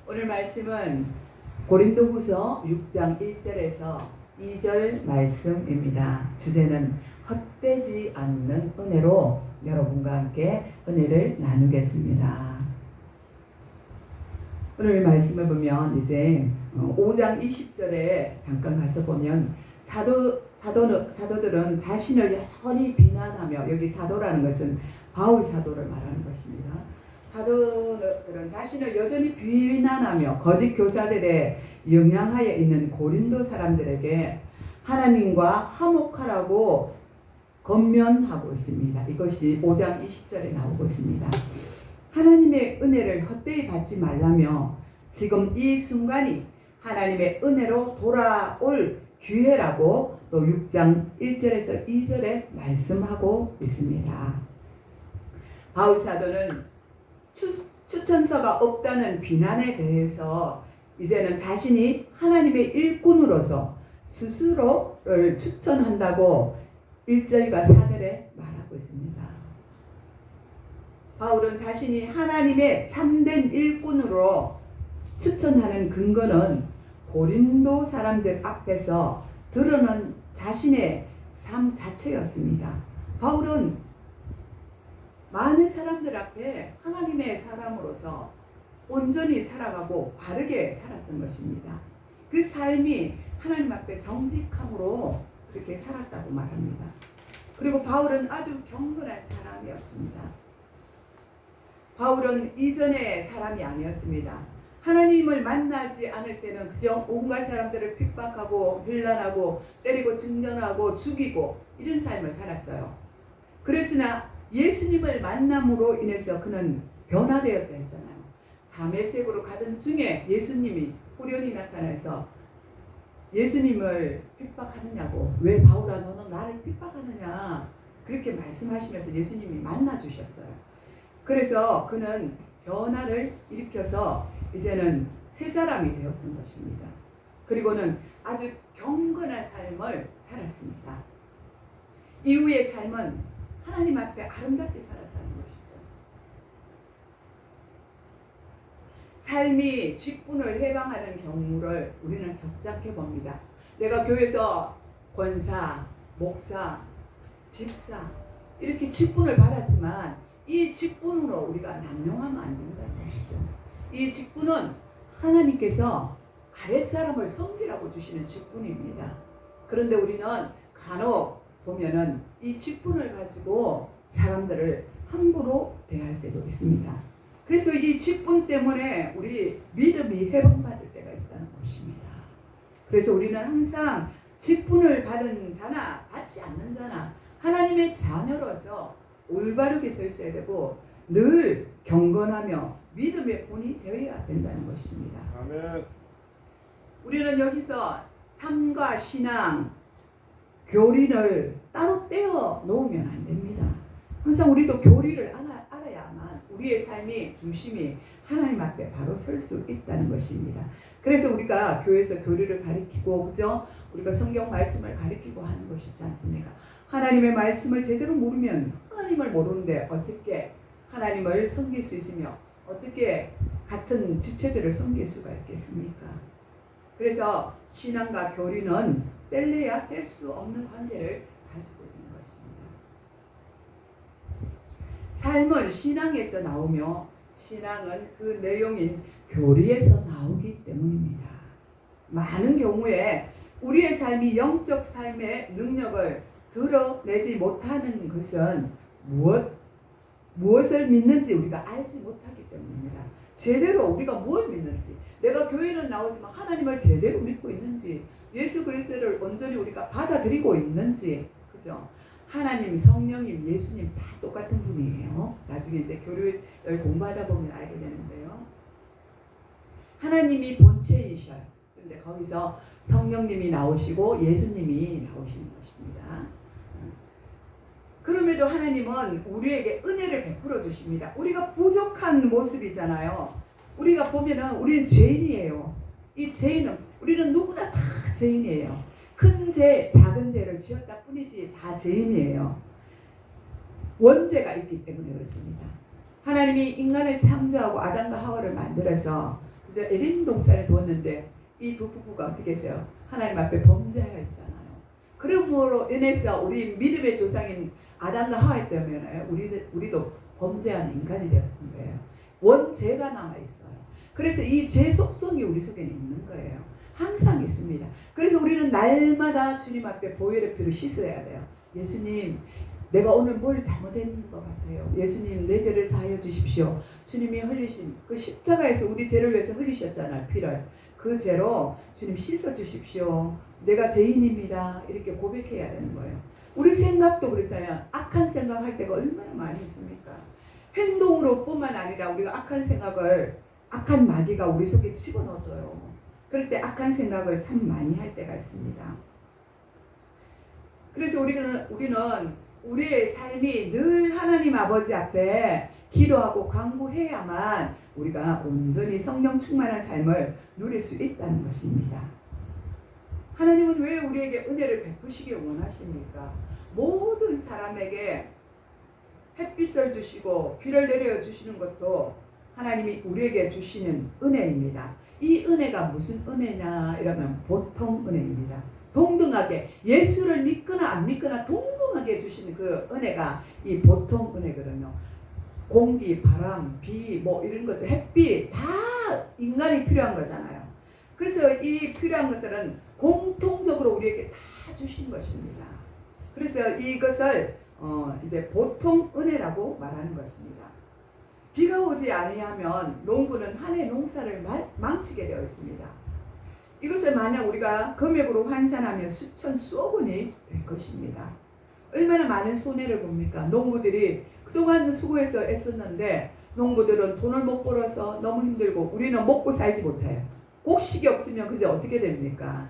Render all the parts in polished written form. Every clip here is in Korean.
오늘 말씀은 고린도후서 6장 1절에서 2절 말씀입니다. 주제는 헛되지 않는 은혜로 여러분과 함께 은혜를 나누겠습니다. 오늘 말씀을 보면 이제 5장 20절에 잠깐 가서 보면 사도들은 자신을 여전히 비난하며, 여기 사도라는 것은 바울 사도를 말하는 것입니다. 사도들은 자신을 여전히 비난하며 거짓 교사들의 영향하에 있는 고린도 사람들에게 하나님과 화목하라고 권면하고 있습니다. 이것이 5장 20절에 나오고 있습니다. 하나님의 은혜를 헛되이 받지 말라며 지금 이 순간이 하나님의 은혜로 돌아올 기회라고 또 6장 1절에서 2절에 말씀하고 있습니다. 바울 사도는 추천서가 없다는 비난에 대해서 이제는 자신이 하나님의 일꾼으로서 스스로를 추천한다고 1절과 4절에 말하고 있습니다. 바울은 자신이 하나님의 참된 일꾼으로 추천하는 근거는 고린도 사람들 앞에서 드러난 자신의 삶 자체였습니다. 바울은 많은 사람들 앞에 하나님의 사람으로서 온전히 살아가고 바르게 살았던 것입니다. 그 삶이 하나님 앞에 정직함으로 그렇게 살았다고 말합니다. 그리고 바울은 아주 경건한 사람이었습니다. 바울은 이전의 사람이 아니었습니다. 하나님을 만나지 않을 때는 그저 온갖 사람들을 핍박하고 빌란하고 때리고 증전하고 죽이고 이런 삶을 살았어요. 그랬으나 예수님을 만남으로 인해서 그는 변화되었다 했잖아요. 다메섹으로 가던 중에 예수님이 호련히 나타나서 예수님을 핍박하느냐고, 왜 바울아 너는 나를 핍박하느냐, 그렇게 말씀하시면서 예수님이 만나주셨어요. 그래서 그는 변화를 일으켜서 이제는 새 사람이 되었던 것입니다. 그리고는 아주 경건한 삶을 살았습니다. 이후의 삶은 하나님 앞에 아름답게 살았다는 것이죠. 삶이 직분을 해방하는 경우를 우리는 적작해 봅니다. 내가 교회에서 권사, 목사, 집사 이렇게 직분을 받았지만 이 직분으로 우리가 남용하면 안 된다는 것이죠. 이 직분은 하나님께서 아랫사람을 섬기라고 주시는 직분입니다. 그런데 우리는 간혹 보면은 이 직분을 가지고 사람들을 함부로 대할 때도 있습니다. 그래서 이 직분 때문에 우리 믿음이 회복받을 때가 있다는 것입니다. 그래서 우리는 항상 직분을 받은 자나 받지 않는 자나 하나님의 자녀로서 올바르게 서 있어야 되고 늘 경건하며 믿음의 본이 되어야 된다는 것입니다. 아멘. 우리는 여기서 삶과 신앙, 교리를 따로 떼어 놓으면 안 됩니다. 항상 우리도 교리를 알아야만 우리의 삶이 중심이 하나님 앞에 바로 설 수 있다는 것입니다. 그래서 우리가 교회에서 교리를 가르치고, 그죠? 우리가 성경 말씀을 가르치고 하는 것이지 않습니까? 하나님의 말씀을 제대로 모르면 하나님을 모르는데 어떻게 하나님을 섬길 수 있으며 어떻게 같은 지체들을 섬길 수가 있겠습니까? 그래서 신앙과 교리는 뗄래야 뗄 수 없는 관계를 가지고 있는 것입니다. 삶은 신앙에서 나오며 신앙은 그 내용인 교리에서 나오기 때문입니다. 많은 경우에 우리의 삶이 영적 삶의 능력을 드러내지 못하는 것은 무엇을 믿는지 우리가 알지 못하기 때문입니다. 제대로 우리가 뭘 믿는지, 내가 교회는 나오지만 하나님을 제대로 믿고 있는지, 예수 그리스도를 온전히 우리가 받아들이고 있는지, 그죠? 하나님, 성령님, 예수님 다 똑같은 분이에요. 나중에 이제 교리를 공부하다 보면 알게 되는데요. 하나님이 본체이셔요. 근데 거기서 성령님이 나오시고 예수님이 나오시는 것입니다. 그럼에도 하나님은 우리에게 은혜를 베풀어 주십니다. 우리가 부족한 모습이잖아요. 우리가 보면은 우리는 죄인이에요. 이 죄인은, 우리는 누구나 다 죄인이에요. 큰 죄, 작은 죄를 지었다 뿐이지 다 죄인이에요. 원죄가 있기 때문에 그렇습니다. 하나님이 인간을 창조하고 아담과 하와를 만들어서 이제 에덴 동산에 두었는데 이 두 부부가 어떻게 했어요? 하나님 앞에 범죄하였잖아요. 그러므로 인해서 우리 믿음의 조상인 아담과 하와 때문에 우리도 범죄하는 인간이 되었던 거예요. 원죄가 남아 있어요. 그래서 이 죄 속성이 우리 속에는 있는 거예요. 항상 있습니다. 그래서 우리는 날마다 주님 앞에 보혈의 피로 씻어야 돼요. 예수님, 내가 오늘 뭘 잘못했는 것 같아요. 예수님, 내 죄를 사하여 주십시오. 주님이 흘리신 그 십자가에서 우리 죄를 위해서 흘리셨잖아요. 피를. 그 죄로 주님 씻어 주십시오. 내가 죄인입니다. 이렇게 고백해야 되는 거예요. 우리 생각도 그렇잖아요. 악한 생각할 때가 얼마나 많이 있습니까? 행동으로 뿐만 아니라 우리가 악한 마귀가 우리 속에 집어넣어줘요. 그럴 때 악한 생각을 참 많이 할 때가 있습니다. 그래서 우리는 우리의 삶이 늘 하나님 아버지 앞에 기도하고 간구해야만 우리가 온전히 성령 충만한 삶을 누릴 수 있다는 것입니다. 하나님은 왜 우리에게 은혜를 베푸시길 원하십니까? 모든 사람에게 햇빛을 주시고 비를 내려주시는 것도 하나님이 우리에게 주시는 은혜입니다. 이 은혜가 무슨 은혜냐 이러면 보통 은혜입니다. 동등하게 예수를 믿거나 안 믿거나 동등하게 주시는 그 은혜가 이 보통 은혜거든요. 공기, 바람, 비, 뭐 이런 것들, 햇빛 다 인간이 필요한 거잖아요. 그래서 이 필요한 것들은 공통적으로 우리에게 다 주신 것입니다. 그래서 이것을 이제 보통 은혜라고 말하는 것입니다. 비가 오지 아니하면 농부는 한 해 농사를 망치게 되어 있습니다. 이것을 만약 우리가 금액으로 환산하면 수억 원이 될 것입니다. 얼마나 많은 손해를 봅니까? 농부들이 그동안 수고해서 애썼는데 농부들은 돈을 못 벌어서 너무 힘들고 우리는 먹고 살지 못해요. 곡식이 없으면 그게 어떻게 됩니까?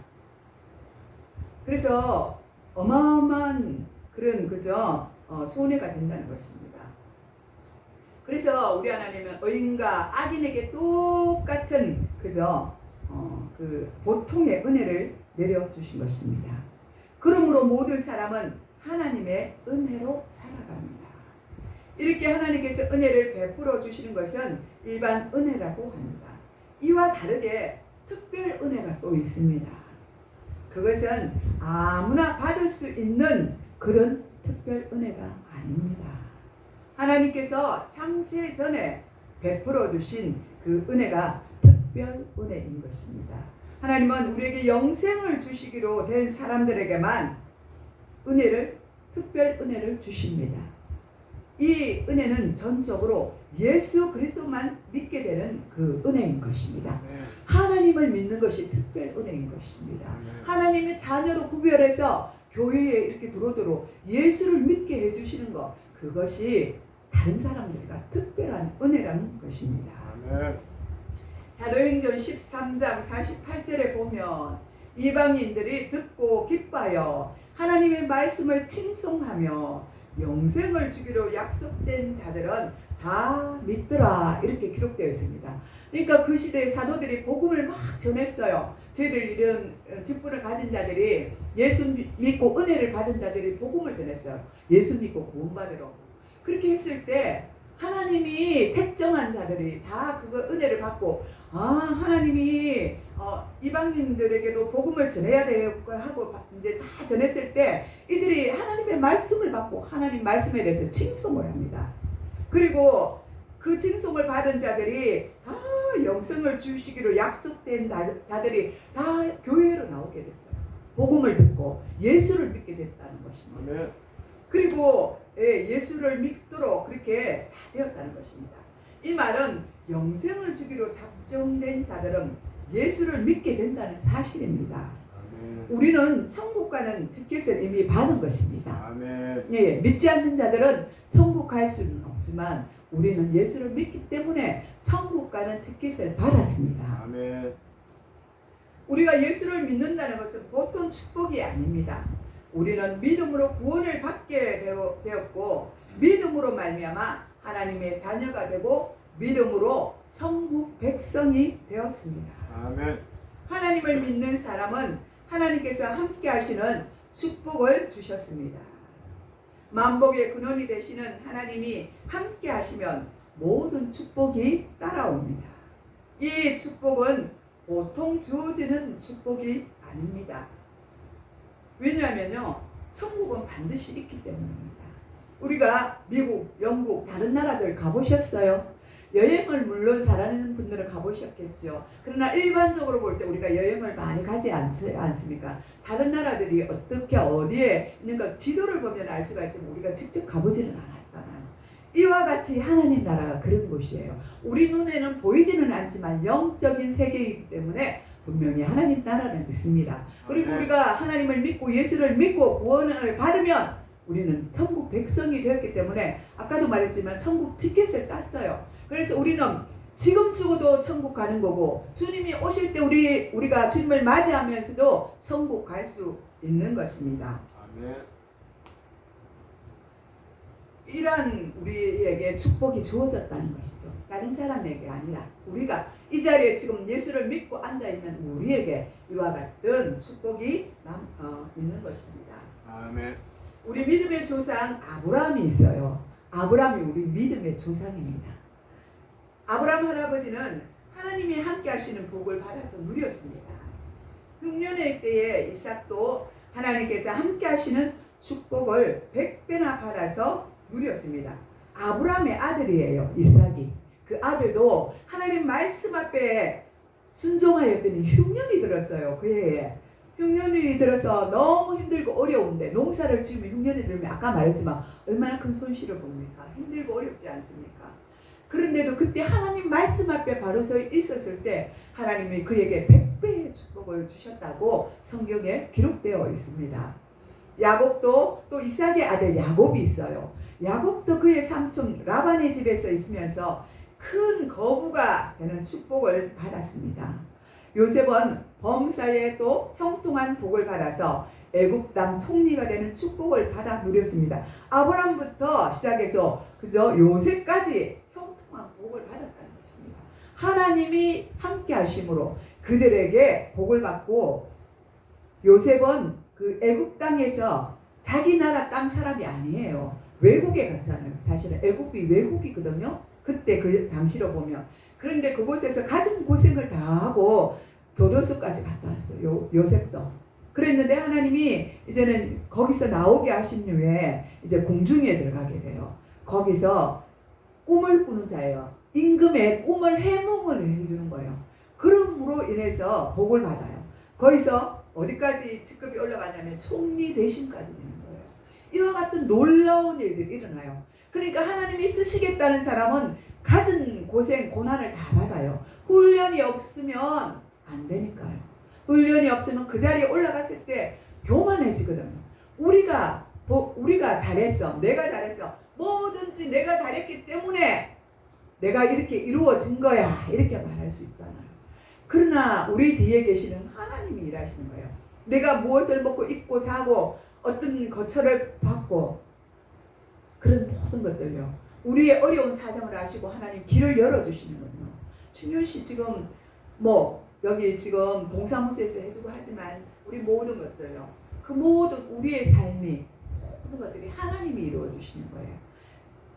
그래서 어마어마한 그런 손해가 된다는 것입니다. 그래서 우리 하나님은 의인과 악인에게 똑같은 그 보통의 은혜를 내려주신 것입니다. 그러므로 모든 사람은 하나님의 은혜로 살아갑니다. 이렇게 하나님께서 은혜를 베풀어 주시는 것은 일반 은혜라고 합니다. 이와 다르게 특별 은혜가 또 있습니다. 그것은 아무나 받을 수 있는 그런 특별 은혜가 아닙니다. 하나님께서 창세 전에 베풀어 주신 그 은혜가 특별 은혜인 것입니다. 하나님은 우리에게 영생을 주시기로 된 사람들에게만 특별 은혜를 주십니다. 이 은혜는 전적으로 예수 그리스도만 믿게 되는 그 은혜인 것입니다. 하나님을 믿는 것이 특별 은혜인 것입니다. 하나님의 자녀로 구별해서 교회에 이렇게 들어오도록 예수를 믿게 해주시는 것, 그것이 다른 사람들과 특별한 은혜라는 것입니다. 사도행전 13장 48절에 보면 이방인들이 듣고 기뻐하여 하나님의 말씀을 칭송하며 영생을 주기로 약속된 자들은 다 믿더라, 이렇게 기록되어 있습니다. 그러니까 그 시대에 사도들이 복음을 막 전했어요. 저희들 이런 직분을 가진 자들이, 예수 믿고 은혜를 받은 자들이 복음을 전했어요. 예수 믿고 구원받으러. 그렇게 했을 때 하나님이 택정한 자들이 다 그거 은혜를 받고, 하나님이 이방인들에게도 복음을 전해야 되고 하고 이제 다 전했을 때 이들이 하나님의 말씀을 받고 하나님 말씀에 대해서 칭송을 합니다. 그리고 그 칭송을 받은 자들이 다 영생을 주시기로 약속된 자들이 다 교회로 나오게 됐어요. 복음을 듣고 예수를 믿게 됐다는 것입니다. 그리고 예수를 믿도록 그렇게 다 되었다는 것입니다. 이 말은 영생을 주기로 작정된 자들은 예수를 믿게 된다는 사실입니다. 우리는 천국 가는 티켓을 이미 받은 것입니다. 예, 믿지 않는 자들은 천국 갈 수는 없지만 우리는 예수를 믿기 때문에 천국 가는 티켓을 받았습니다. 우리가 예수를 믿는다는 것은 보통 축복이 아닙니다. 우리는 믿음으로 구원을 받게 되었고 믿음으로 말미암아 하나님의 자녀가 되고 믿음으로 천국 백성이 되었습니다. 하나님을 믿는 사람은 하나님께서 함께 하시는 축복을 주셨습니다. 만복의 근원이 되시는 하나님이 함께 하시면 모든 축복이 따라옵니다. 이 축복은 보통 주어지는 축복이 아닙니다. 왜냐하면요, 천국은 반드시 있기 때문입니다. 우리가 미국, 영국, 다른 나라들 가보셨어요? 여행을 물론 잘하는 분들은 가보셨겠죠. 그러나 일반적으로 볼 때 우리가 여행을 많이 가지 않습니까? 다른 나라들이 어떻게 어디에 있는가 지도를 보면 알 수가 있지만 우리가 직접 가보지는 않았잖아요. 이와 같이 하나님 나라가 그런 곳이에요. 우리 눈에는 보이지는 않지만 영적인 세계이기 때문에 분명히 하나님 나라는 있습니다. 그리고 우리가 하나님을 믿고 예수를 믿고 구원을 받으면 우리는 천국 백성이 되었기 때문에 아까도 말했지만 천국 티켓을 땄어요. 그래서 우리는 지금 죽어도 천국 가는 거고 주님이 오실 때 우리가 주님을 맞이하면서도 천국 갈 수 있는 것입니다. 아멘. 이러한 우리에게 축복이 주어졌다는 것이죠. 다른 사람에게 아니라 우리가 이 자리에 지금 예수를 믿고 앉아있는 우리에게 이와 같은 축복이 있는 것입니다. 아멘. 우리 믿음의 조상 아브라함이 있어요. 아브라함이 우리 믿음의 조상입니다. 아브라함 할아버지는 하나님이 함께 하시는 복을 받아서 누렸습니다. 흉년의 때에 이삭도 하나님께서 함께 하시는 축복을 100배나 받아서 누렸습니다. 아브라함의 아들이에요. 이삭이. 그 아들도 하나님 말씀 앞에 순종하였더니 흉년이 들었어요. 그 해에. 흉년이 들어서 너무 힘들고 어려운데 농사를 지으면 흉년이 들면 아까 말했지만 얼마나 큰 손실을 봅니까? 힘들고 어렵지 않습니까? 그런데도 그때 하나님 말씀 앞에 바로 서 있었을 때 하나님이 그에게 100배의 축복을 주셨다고 성경에 기록되어 있습니다. 야곱도 또 이삭의 아들 야곱이 있어요. 야곱도 그의 삼촌 라반의 집에서 있으면서 큰 거부가 되는 축복을 받았습니다. 요셉은 범사에 또 형통한 복을 받아서 애굽 땅 총리가 되는 축복을 받아 누렸습니다. 아브라함부터 시작해서 그저 요셉까지 형통한 복을 받았다는 것입니다. 하나님이 함께 하심으로 그들에게 복을 받고 요셉은 그 애굽 땅에서 자기 나라 땅 사람이 아니에요. 외국에 갔잖아요. 사실은 애굽이 외국이거든요. 그때 그 당시로 보면. 그런데 그곳에서 가진 고생을 다 하고 교도소까지 갔다 왔어요. 요셉도. 그랬는데 하나님이 이제는 거기서 나오게 하신 후에 이제 궁중에 들어가게 돼요. 거기서 꿈을 꾸는 자예요. 임금의 꿈을 해몽을 해주는 거예요. 그럼으로 인해서 복을 받아요. 거기서 어디까지 직급이 올라가냐면 총리 대신까지 되는 거예요. 이와 같은 놀라운 일들이 일어나요. 그러니까 하나님이 쓰시겠다는 사람은 가진 고생, 고난을 다 받아요. 훈련이 없으면 안 되니까요. 훈련이 없으면 그 자리에 올라갔을 때 교만해지거든요. 우리가 잘했어. 내가 잘했어. 뭐든지 내가 잘했기 때문에 내가 이렇게 이루어진 거야. 이렇게 말할 수 있잖아요. 그러나 우리 뒤에 계시는 하나님이 일하시는 거예요. 내가 무엇을 먹고 입고 자고 어떤 거처를 받고 그런 모든 것들요. 우리의 어려운 사정을 아시고 하나님 길을 열어주시는군요. 충윤씨 지금 여기 지금 동사무소에서 해주고 하지만 우리 모든 것들요. 그 모든 우리의 삶이 모든 것들이 하나님이 이루어주시는 거예요.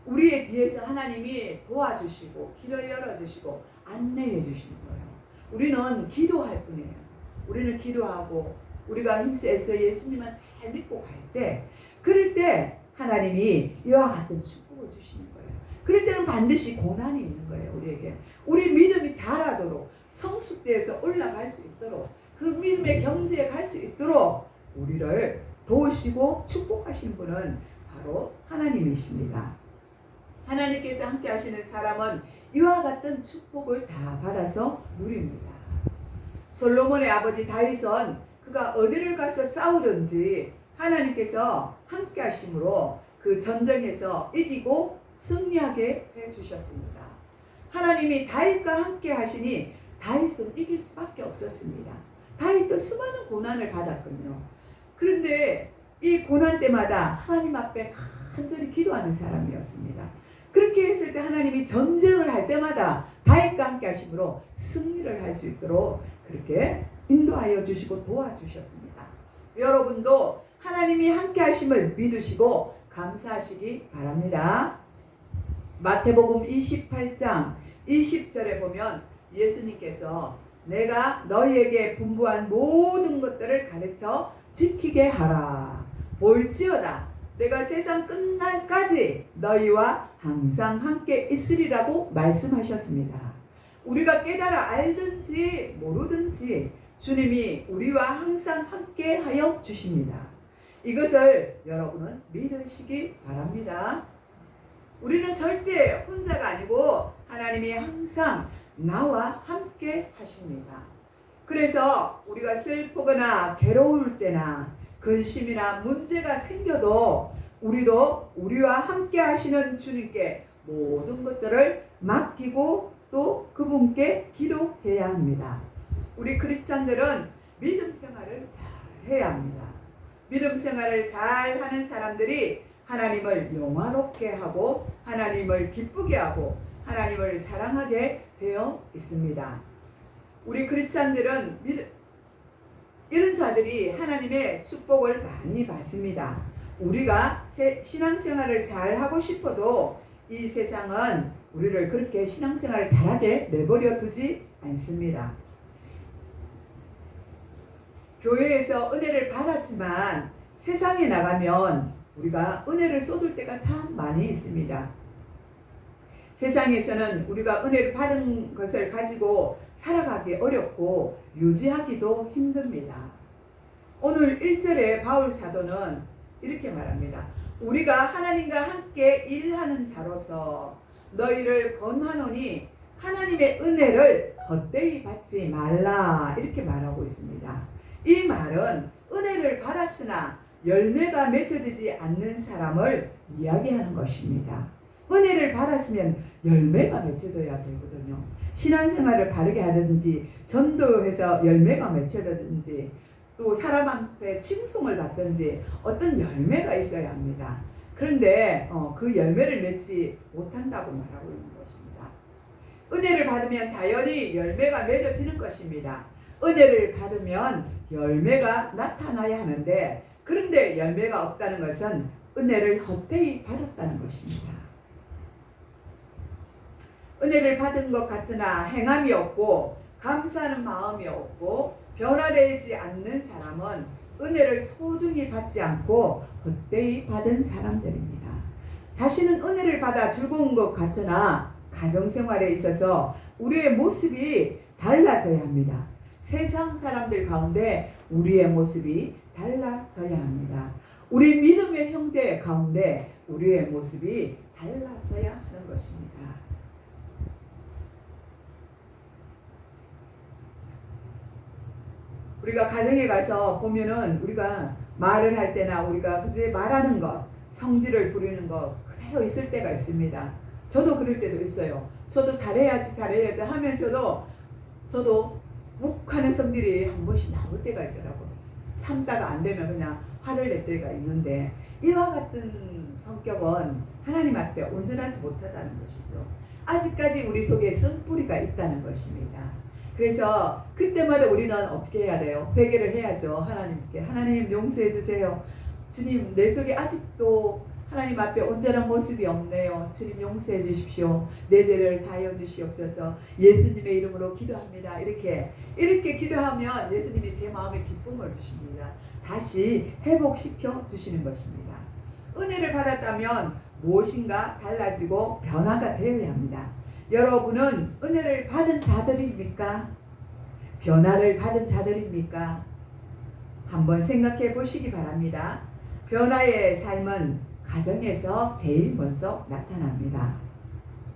우리의 뒤에서 하나님이 도와주시고 길을 열어주시고 안내해 주시는 거예요. 우리는 기도할 뿐이에요. 우리는 기도하고 우리가 힘써서 예수님만 잘 믿고 갈 때 그럴 때 하나님이 이와 같은 축복을 주시는 거예요. 그럴 때는 반드시 고난이 있는 거예요. 우리에게. 우리 믿음이 자라도록 성숙대에서 올라갈 수 있도록 그 믿음의 경지에 갈 수 있도록 우리를 도우시고 축복하시는 분은 바로 하나님이십니다. 하나님께서 함께 하시는 사람은 이와 같은 축복을 다 받아서 누립니다. 솔로몬의 아버지 다윗은 그가 어디를 가서 싸우든지 하나님께서 함께 하심으로 그 전쟁에서 이기고 승리하게 해주셨습니다. 하나님이 다윗과 함께 하시니 다윗은 이길 수밖에 없었습니다. 다윗도 수많은 고난을 받았군요. 그런데 이 고난 때마다 하나님 앞에 간절히 기도하는 사람이었습니다. 그렇게 했을 때 하나님이 전쟁을 할 때마다 다윗과 함께 하심으로 승리를 할 수 있도록 그렇게 인도하여 주시고 도와주셨습니다. 여러분도 하나님이 함께 하심을 믿으시고 감사하시기 바랍니다. 마태복음 28장 20절에 보면 예수님께서 내가 너희에게 분부한 모든 것들을 가르쳐 지키게 하라. 볼지어다 내가 세상 끝날까지 너희와 항상 함께 있으리라고 말씀하셨습니다. 우리가 깨달아 알든지 모르든지 주님이 우리와 항상 함께 하여 주십니다. 이것을 여러분은 믿으시기 바랍니다. 우리는 절대 혼자가 아니고 하나님이 항상 나와 함께 하십니다. 그래서 우리가 슬프거나 괴로울 때나 근심이나 문제가 생겨도 우리도 우리와 함께 하시는 주님께 모든 것들을 맡기고 또 그분께 기도해야 합니다. 우리 크리스찬들은 믿음 생활을 잘 해야 합니다. 믿음 생활을 잘 하는 사람들이 하나님을 영화롭게 하고 하나님을 기쁘게 하고 하나님을 사랑하게 되어 있습니다. 우리 크리스찬들은 이런 자들이 하나님의 축복을 많이 받습니다. 우리가 신앙생활을 잘 하고 싶어도 이 세상은 우리를 그렇게 신앙생활을 잘하게 내버려 두지 않습니다. 교회에서 은혜를 받았지만 세상에 나가면 우리가 은혜를 쏟을 때가 참 많이 있습니다. 세상에서는 우리가 은혜를 받은 것을 가지고 살아가기 어렵고 유지하기도 힘듭니다. 오늘 1절에 바울 사도는 이렇게 말합니다. 우리가 하나님과 함께 일하는 자로서 너희를 권하노니 하나님의 은혜를 헛되이 받지 말라 이렇게 말하고 있습니다. 이 말은 은혜를 받았으나 열매가 맺혀지지 않는 사람을 이야기하는 것입니다. 은혜를 받았으면 열매가 맺혀져야 되거든요. 신앙생활을 바르게 하든지 전도해서 열매가 맺혀지든지 또 사람한테 칭송을 받든지 어떤 열매가 있어야 합니다. 그런데 그 열매를 맺지 못한다고 말하고 있는 것입니다. 은혜를 받으면 자연히 열매가 맺어지는 것입니다. 은혜를 받으면 열매가 나타나야 하는데 그런데 열매가 없다는 것은 은혜를 헛되이 받았다는 것입니다. 은혜를 받은 것 같으나 행함이 없고 감사하는 마음이 없고 변화되지 않는 사람은 은혜를 소중히 받지 않고 헛되이 받은 사람들입니다. 자신은 은혜를 받아 즐거운 것 같으나 가정생활에 있어서 우리의 모습이 달라져야 합니다. 세상 사람들 가운데 우리의 모습이 달라져야 합니다. 우리 믿음의 형제 가운데 우리의 모습이 달라져야 하는 것입니다. 우리가 가정에 가서 보면은 우리가 말을 할 때나 우리가 그제 말하는 것, 성질을 부리는 것 그대로 있을 때가 있습니다. 저도 그럴 때도 있어요. 저도 잘해야지 하면서도 저도 욱하는 성질이 한 번씩 나올 때가 있더라고요. 참다가 안 되면 그냥 화를 낼 때가 있는데 이와 같은 성격은 하나님 앞에 온전하지 못하다는 것이죠. 아직까지 우리 속에 쓴뿌리가 있다는 것입니다. 그래서 그때마다 우리는 어떻게 해야 돼요? 회개를 해야죠. 하나님께. 하나님 용서해 주세요. 주님 내 속에 아직도 하나님 앞에 온전한 모습이 없네요. 주님 용서해 주십시오. 내 죄를 사하여 주시옵소서. 예수님의 이름으로 기도합니다. 이렇게 기도하면 예수님이 제 마음에 기쁨을 주십니다. 다시 회복시켜 주시는 것입니다. 은혜를 받았다면 무엇인가 달라지고 변화가 되어야 합니다. 여러분은 은혜를 받은 자들입니까? 변화를 받은 자들입니까? 한번 생각해 보시기 바랍니다. 변화의 삶은 가정에서 제일 먼저 나타납니다.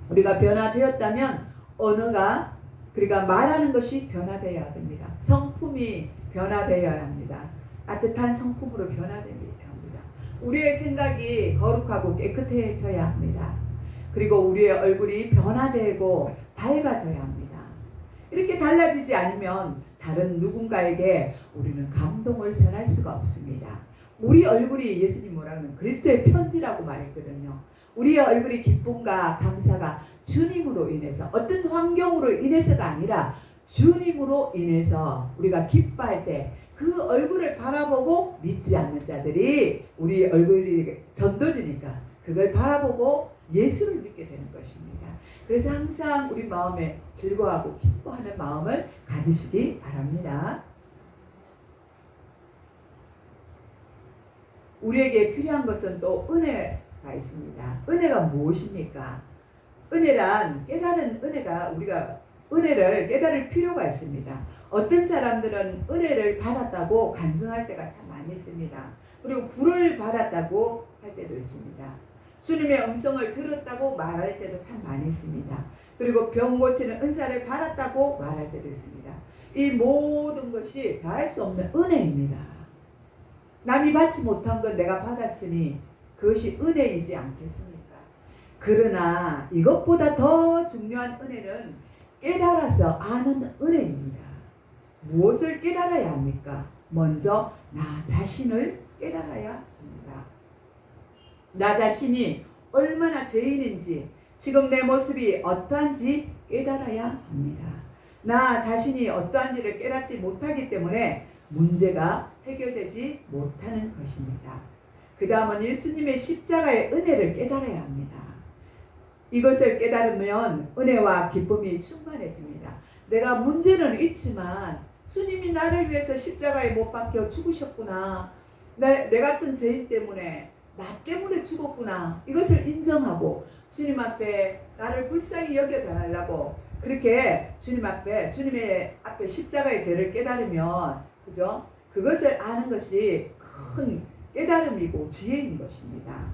우리가 변화되었다면 언어가 우리가 말하는 것이 변화되어야 됩니다. 성품이 변화되어야 합니다. 따뜻한 성품으로 변화되어야 합니다. 우리의 생각이 거룩하고 깨끗해져야 합니다. 그리고 우리의 얼굴이 변화되고 밝아져야 합니다. 이렇게 달라지지 않으면 다른 누군가에게 우리는 감동을 전할 수가 없습니다. 우리 얼굴이 예수님 뭐라고는 그리스도의 편지라고 말했거든요. 우리의 얼굴이 기쁨과 감사가 주님으로 인해서 어떤 환경으로 인해서가 아니라 주님으로 인해서 우리가 기뻐할 때 그 얼굴을 바라보고 믿지 않는 자들이 우리 얼굴이 전도지니까 그걸 바라보고 예수를 믿게 되는 것입니다. 그래서 항상 우리 마음에 즐거워하고 기뻐하는 마음을 가지시기 바랍니다. 우리에게 필요한 것은 또 은혜가 있습니다. 은혜가 무엇입니까? 은혜란 깨달은 은혜가 우리가 은혜를 깨달을 필요가 있습니다. 어떤 사람들은 은혜를 받았다고 간증할 때가 참 많이 있습니다. 그리고 불을 받았다고 할 때도 있습니다. 주님의 음성을 들었다고 말할 때도 참 많이 있습니다. 그리고 병 고치는 은사를 받았다고 말할 때도 있습니다. 이 모든 것이 다할 수 없는 은혜입니다. 남이 받지 못한 건 내가 받았으니 그것이 은혜이지 않겠습니까? 그러나 이것보다 더 중요한 은혜는 깨달아서 아는 은혜입니다. 무엇을 깨달아야 합니까? 먼저 나 자신을 깨달아야 합니다. 나 자신이 얼마나 죄인인지, 지금 내 모습이 어떠한지 깨달아야 합니다. 나 자신이 어떠한지를 깨닫지 못하기 때문에 문제가 해결되지 못하는 것입니다. 그 다음은 예수님의 십자가의 은혜를 깨달아야 합니다. 이것을 깨달으면 은혜와 기쁨이 충만해집니다. 내가 문제는 있지만 주님이 나를 위해서 십자가에 못 박혀 죽으셨구나. 내 같은 죄인 때문에, 나 때문에 죽었구나. 이것을 인정하고 주님 앞에 나를 불쌍히 여겨달라고 그렇게 주님의 앞에 십자가의 죄를 깨달으면, 그죠? 그것을 아는 것이 큰 깨달음이고 지혜인 것입니다.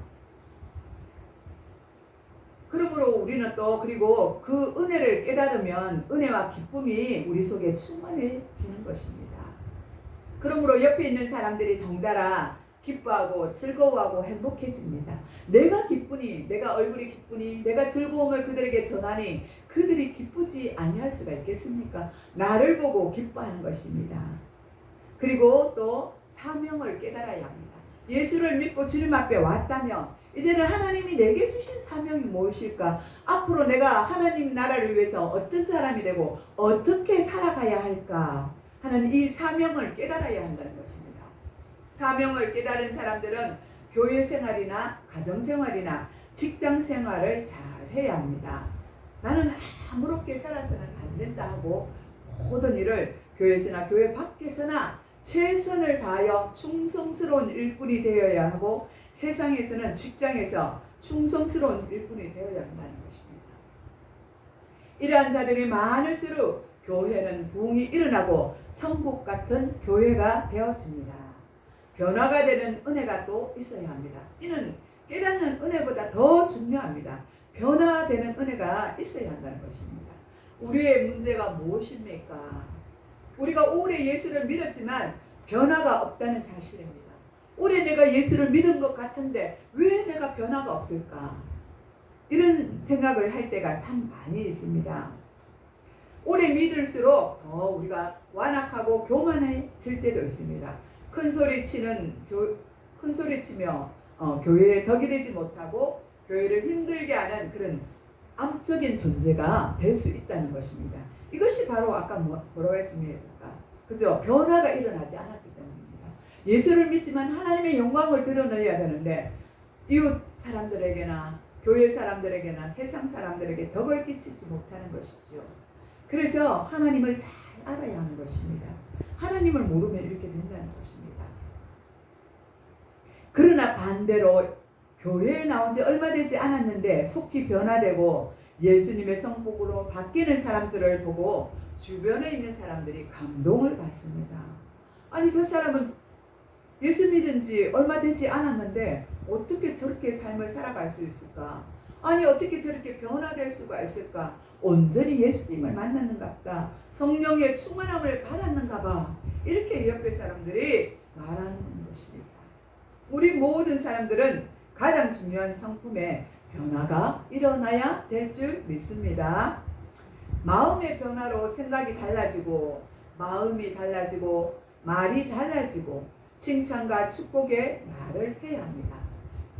그러므로 우리는 또 그리고 그 은혜를 깨달으면 은혜와 기쁨이 우리 속에 충만해지는 것입니다. 그러므로 옆에 있는 사람들이 덩달아 기뻐하고 즐거워하고 행복해집니다. 내가 기쁘니, 내가 얼굴이 기쁘니, 내가 즐거움을 그들에게 전하니 그들이 기쁘지 아니할 수가 있겠습니까? 나를 보고 기뻐하는 것입니다. 그리고 또 사명을 깨달아야 합니다. 예수를 믿고 주님 앞에 왔다면 이제는 하나님이 내게 주신 사명이 무엇일까? 앞으로 내가 하나님 나라를 위해서 어떤 사람이 되고 어떻게 살아가야 할까? 하는 이 사명을 깨달아야 한다는 것입니다. 사명을 깨달은 사람들은 교회 생활이나 가정 생활이나 직장 생활을 잘 해야 합니다. 나는 아무렇게 살아서는 안 된다 하고 모든 일을 교회에서나 교회 밖에서나 최선을 다하여 충성스러운 일꾼이 되어야 하고 세상에서는 직장에서 충성스러운 일꾼이 되어야 한다는 것입니다. 이러한 자들이 많을수록 교회는 부흥이 일어나고 천국 같은 교회가 되어집니다. 변화가 되는 은혜가 또 있어야 합니다. 이는 깨닫는 은혜보다 더 중요합니다. 변화되는 은혜가 있어야 한다는 것입니다. 우리의 문제가 무엇입니까? 우리가 오래 예수를 믿었지만 변화가 없다는 사실입니다. 오래 내가 예수를 믿은 것 같은데 왜 내가 변화가 없을까? 이런 생각을 할 때가 참 많이 있습니다. 오래 믿을수록 더 우리가 완악하고 교만해질 때도 있습니다. 큰 소리 치며 교회에 덕이 되지 못하고 교회를 힘들게 하는 그런 암적인 존재가 될 수 있다는 것입니다. 이것이 바로 아까 뭐라고 했습니까? 그죠? 변화가 일어나지 않았기 때문입니다. 예수를 믿지만 하나님의 영광을 드러내야 되는데 이웃 사람들에게나 교회 사람들에게나 세상 사람들에게 덕을 끼치지 못하는 것이죠. 그래서 하나님을 잘 알아야 하는 것입니다. 하나님을 모르면 이렇게 된다는 것입니다. 그러나 반대로 교회에 나온 지 얼마 되지 않았는데 속히 변화되고 예수님의 성복으로 바뀌는 사람들을 보고 주변에 있는 사람들이 감동을 받습니다. 아니 저 사람은 예수 믿은 지 얼마 되지 않았는데 어떻게 저렇게 삶을 살아갈 수 있을까? 아니 어떻게 저렇게 변화될 수가 있을까? 온전히 예수님을 만났는가 보다. 성령의 충만함을 받았는가 봐. 이렇게 옆에 사람들이 말하는 것입니다. 우리 모든 사람들은 가장 중요한 성품에 변화가 일어나야 될 줄 믿습니다. 마음의 변화로 생각이 달라지고 마음이 달라지고 말이 달라지고 칭찬과 축복의 말을 해야 합니다.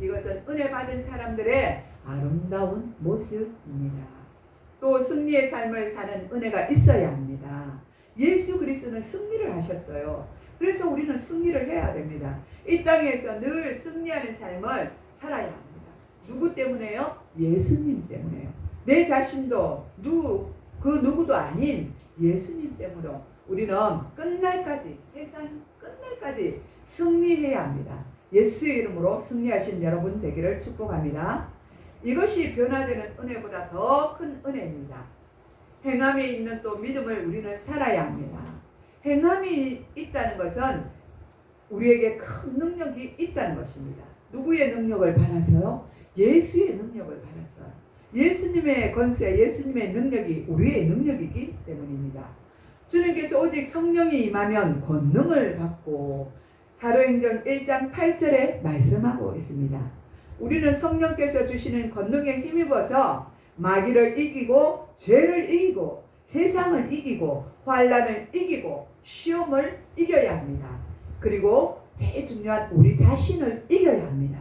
이것은 은혜 받은 사람들의 아름다운 모습입니다. 또 승리의 삶을 사는 은혜가 있어야 합니다. 예수 그리스도는 승리를 하셨어요. 그래서 우리는 승리를 해야 됩니다. 이 땅에서 늘 승리하는 삶을 살아야 합니다. 누구 때문에요? 예수님 때문에요. 내 자신도 그 누구도 아닌 예수님 때문으로 우리는 끝날까지, 세상 끝날까지 승리해야 합니다. 예수의 이름으로 승리하신 여러분 되기를 축복합니다. 이것이 변화되는 은혜보다 더 큰 은혜입니다. 행함에 있는 또 믿음을 우리는 살아야 합니다. 행함이 있다는 것은 우리에게 큰 능력이 있다는 것입니다. 누구의 능력을 받았어요? 예수의 능력을 받았어요. 예수님의 권세, 예수님의 능력이 우리의 능력이기 때문입니다. 주님께서 오직 성령이 임하면 권능을 받고 사도행전 1장 8절에 말씀하고 있습니다. 우리는 성령께서 주시는 권능에 힘입어서 마귀를 이기고 죄를 이기고 세상을 이기고 환난을 이기고 시험을 이겨야 합니다. 그리고 제일 중요한 우리 자신을 이겨야 합니다.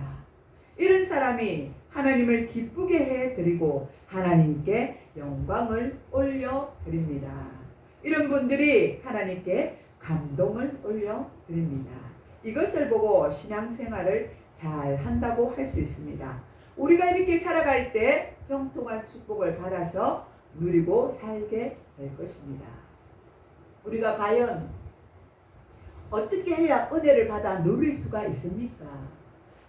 이런 사람이 하나님을 기쁘게 해드리고 하나님께 영광을 올려드립니다. 이런 분들이 하나님께 감동을 올려드립니다. 이것을 보고 신앙생활을 잘 한다고 할 수 있습니다. 우리가 이렇게 살아갈 때 형통한 축복을 받아서 누리고 살게 될 것입니다. 우리가 과연 어떻게 해야 은혜를 받아 누릴 수가 있습니까?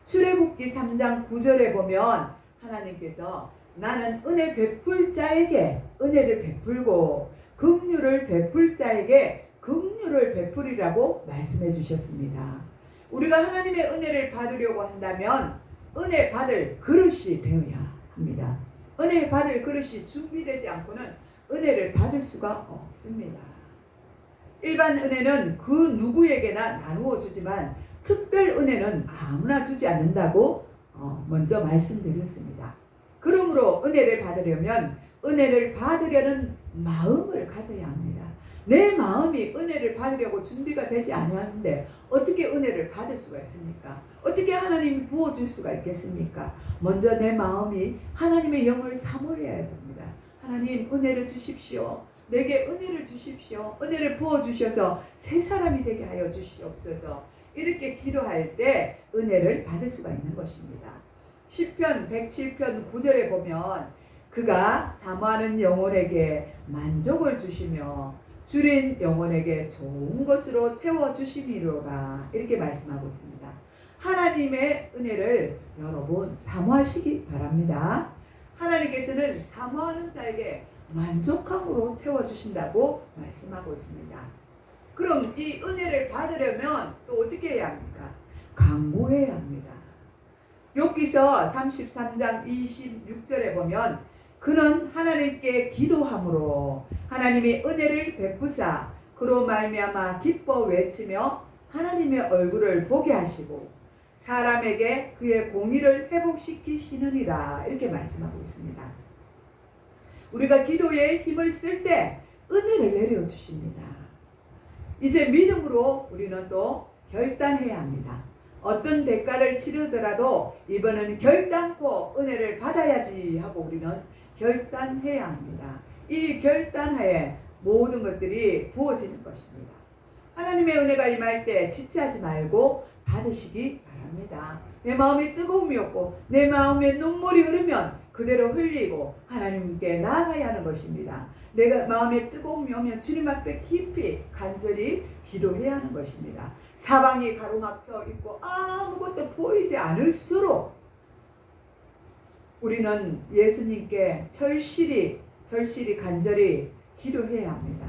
출애굽기 3장 9절에 보면 하나님께서 나는 은혜 베풀 자에게 은혜를 베풀고 긍휼을 베풀 자에게 긍휼을 베풀이라고 말씀해 주셨습니다. 우리가 하나님의 은혜를 받으려고 한다면 은혜 받을 그릇이 되어야 합니다. 은혜 받을 그릇이 준비되지 않고는 은혜를 받을 수가 없습니다. 일반 은혜는 그 누구에게나 나누어 주지만 특별 은혜는 아무나 주지 않는다고 먼저 말씀드렸습니다. 그러므로 은혜를 받으려면 은혜를 받으려는 마음을 가져야 합니다. 내 마음이 은혜를 받으려고 준비가 되지 않았는데 어떻게 은혜를 받을 수가 있습니까? 어떻게 하나님이 부어줄 수가 있겠습니까? 먼저 내 마음이 하나님의 영을 사모해야 됩니다. 하나님 은혜를 주십시오. 내게 은혜를 주십시오. 은혜를 부어주셔서 새 사람이 되게 하여 주시옵소서. 이렇게 기도할 때 은혜를 받을 수가 있는 것입니다. 시편 107편 9절에 보면 그가 사모하는 영혼에게 만족을 주시며 줄인 영혼에게 좋은 것으로 채워주심이로다. 이렇게 말씀하고 있습니다. 하나님의 은혜를 여러분 사모하시기 바랍니다. 하나님께서는 사모하는 자에게 만족함으로 채워주신다고 말씀하고 있습니다. 그럼 이 은혜를 받으려면 또 어떻게 해야 합니까? 간구해야 합니다. 욥기서 33장 26절에 보면 그는 하나님께 기도함으로 하나님의 은혜를 베푸사 그로 말미암아 기뻐 외치며 하나님의 얼굴을 보게 하시고 사람에게 그의 공의를 회복시키시느니라. 이렇게 말씀하고 있습니다. 우리가 기도에 힘을 쓸 때 은혜를 내려주십니다. 이제 믿음으로 우리는 또 결단해야 합니다. 어떤 대가를 치르더라도 이번에는 결단코 은혜를 받아야지 하고 우리는 결단해야 합니다. 이 결단하에 모든 것들이 부어지는 것입니다. 하나님의 은혜가 임할 때 지체하지 말고 받으시기 바랍니다. 내 마음이 뜨거움이 없고 내 마음에 눈물이 흐르면 그대로 흘리고 하나님께 나아가야 하는 것입니다. 내가 마음에 뜨거움이 오면 주님 앞에 깊이 간절히 기도해야 하는 것입니다. 사방이 가로막혀 있고 아무것도 보이지 않을수록 우리는 예수님께 절실히 간절히 기도해야 합니다.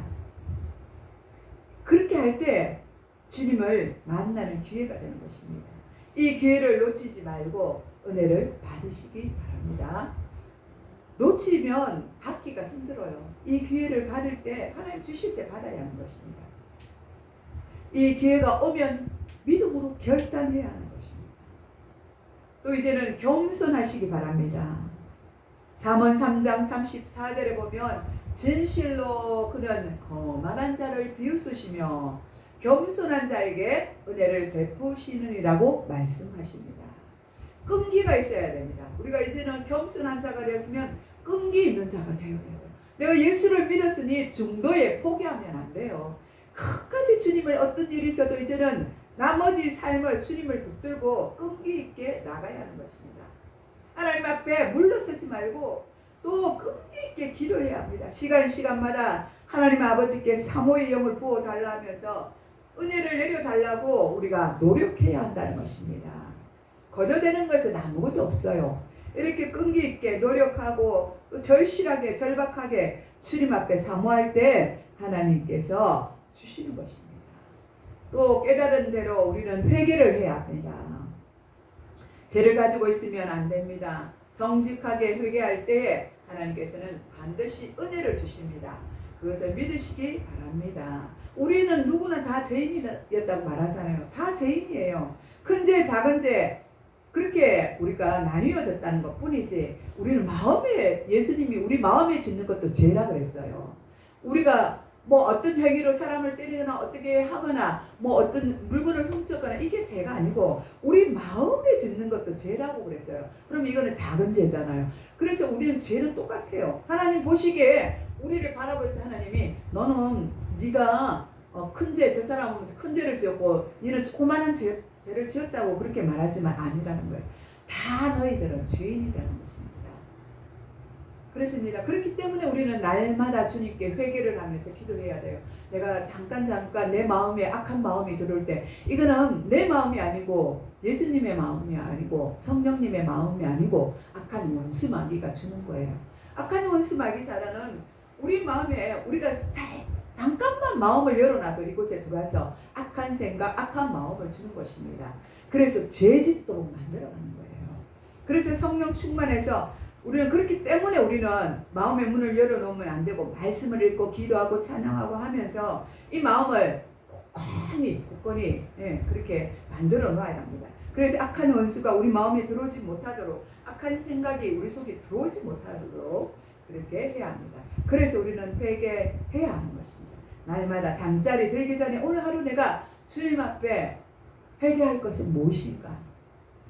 그렇게 할 때 주님을 만나는 기회가 되는 것입니다. 이 기회를 놓치지 말고 은혜를 받으시기 바랍니다. 놓치면 받기가 힘들어요. 이 기회를 받을 때 하나님 주실 때 받아야 하는 것입니다. 이 기회가 오면 믿음으로 결단해야 하는 것입니다. 또 이제는 겸손하시기 바랍니다. 잠언 3장 34절에 보면 진실로 그는 거만한 자를 비웃으시며 겸손한 자에게 은혜를 베푸시느니라고 말씀하십니다. 끈기가 있어야 됩니다. 우리가 이제는 겸손한 자가 되었으면 끈기 있는 자가 되어야 해요. 내가 예수를 믿었으니 중도에 포기하면 안 돼요. 끝까지 주님을 어떤 일이 있어도 이제는 나머지 삶을 주님을 붙들고 끈기 있게 나가야 하는 것입니다. 하나님 앞에 물러서지 말고 또 끈기 있게 기도해야 합니다. 시간마다 하나님 아버지께 사모의 영을 부어달라 하면서 은혜를 내려달라고 우리가 노력해야 한다는 것입니다. 거저되는 것은 아무것도 없어요. 이렇게 끈기 있게 노력하고 또 절실하게 절박하게 주님 앞에 사모할 때 하나님께서 주시는 것입니다. 또 깨달은 대로 우리는 회개를 해야 합니다. 죄를 가지고 있으면 안 됩니다. 정직하게 회개할 때 하나님께서는 반드시 은혜를 주십니다. 그것을 믿으시기 바랍니다. 우리는 누구나 다 죄인이었다고 말하잖아요. 다 죄인이에요. 큰 죄, 작은 죄 그렇게 우리가 나뉘어졌다는 것 뿐이지 우리는 마음에 예수님이 우리 마음에 짓는 것도 죄라 그랬어요. 우리가 뭐 어떤 행위로 사람을 때리거나 어떻게 하거나 뭐 어떤 물건을 훔쳤거나 이게 죄가 아니고 우리 마음에 짓는 것도 죄라고 그랬어요. 그럼 이거는 작은 죄잖아요. 그래서 우리는 죄는 똑같아요. 하나님 보시기에 우리를 바라볼 때 하나님이 너는 네가 큰 죄, 저 사람은 큰 죄를 지었고 너는 조그마한 죄를 지었다고 그렇게 말하지만 아니라는 거예요. 다 너희들은 죄인이라는 것입니다. 그렇습니다. 그렇기 때문에 우리는 날마다 주님께 회개를 하면서 기도해야 돼요. 내가 잠깐 내 마음에 악한 마음이 들어올 때 이거는 내 마음이 아니고 예수님의 마음이 아니고 성령님의 마음이 아니고 악한 원수 마귀가 주는 거예요. 악한 원수 마귀 사단은 우리 마음에 우리가 잠깐만 마음을 열어놔도 이곳에 들어와서 악한 생각, 악한 마음을 주는 것입니다. 그래서 죄짓도록 만들어가는 거예요. 그래서 성령 충만해서 우리는 그렇기 때문에 우리는 마음의 문을 열어놓으면 안 되고 말씀을 읽고 기도하고 찬양하고 하면서 이 마음을 굳건히 그렇게 만들어 놔야 합니다. 그래서 악한 원수가 우리 마음에 들어오지 못하도록 악한 생각이 우리 속에 들어오지 못하도록 그렇게 해야 합니다. 그래서 우리는 회개해야 하는 것입니다. 날마다 잠자리 들기 전에 오늘 하루 내가 주님 앞에 회개할 것은 무엇일까?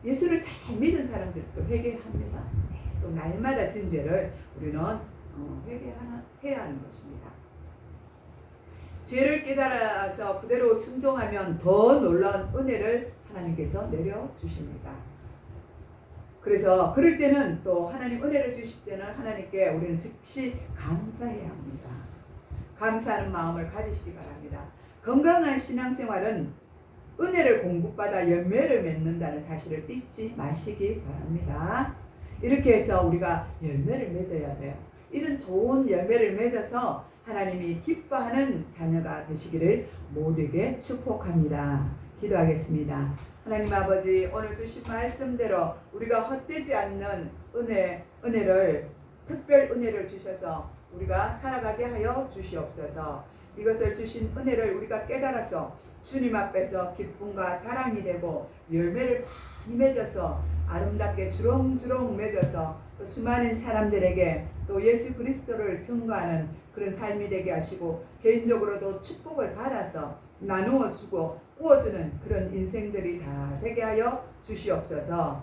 예수를 잘 믿은 사람들도 회개합니다. 계속 날마다 진 죄를 우리는 회개해야 하는 것입니다. 죄를 깨달아서 그대로 순종하면 더 놀라운 은혜를 하나님께서 내려주십니다. 그래서 그럴 때는 또 하나님 은혜를 주실 때는 하나님께 우리는 즉시 감사해야 합니다. 감사하는 마음을 가지시기 바랍니다. 건강한 신앙생활은 은혜를 공급받아 열매를 맺는다는 사실을 잊지 마시기 바랍니다. 이렇게 해서 우리가 열매를 맺어야 돼요. 이런 좋은 열매를 맺어서 하나님이 기뻐하는 자녀가 되시기를 모두에게 축복합니다. 기도하겠습니다. 하나님 아버지, 오늘 주신 말씀대로 우리가 헛되지 않는 은혜를 특별 은혜를 주셔서 우리가 살아가게 하여 주시옵소서. 이것을 주신 은혜를 우리가 깨달아서 주님 앞에서 기쁨과 자랑이 되고 열매를 많이 맺어서 아름답게 주렁주렁 맺어서 또 수많은 사람들에게 또 예수 그리스도를 증거하는 그런 삶이 되게 하시고 개인적으로도 축복을 받아서 나누어 주고 부어주는 그런 인생들이 다 되게 하여 주시옵소서.